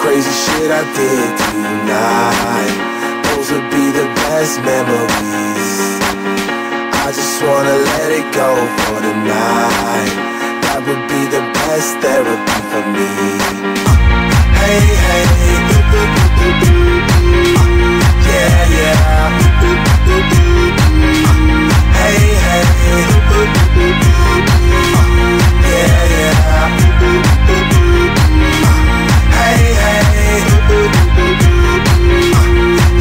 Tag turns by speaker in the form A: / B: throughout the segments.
A: crazy shit I did tonight, those would be the best memories. I just wanna let it go for the night. That would be the best therapy for me. Hey, hey, yeah, yeah. Hey, hey, yeah, yeah. Hey, hey,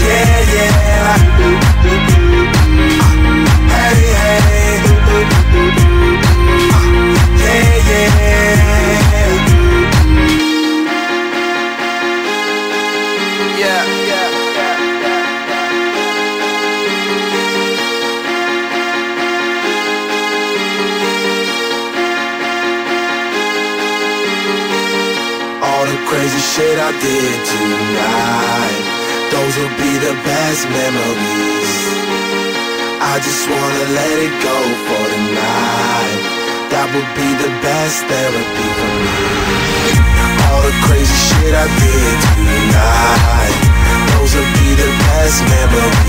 A: yeah, yeah. Hey, hey, yeah, yeah. Yeah, yeah. All the crazy shit I did tonight, those will be the best memories. I just wanna let it go for the night. That would be the best therapy for me. All the crazy shit I did tonight, those will be the best memories.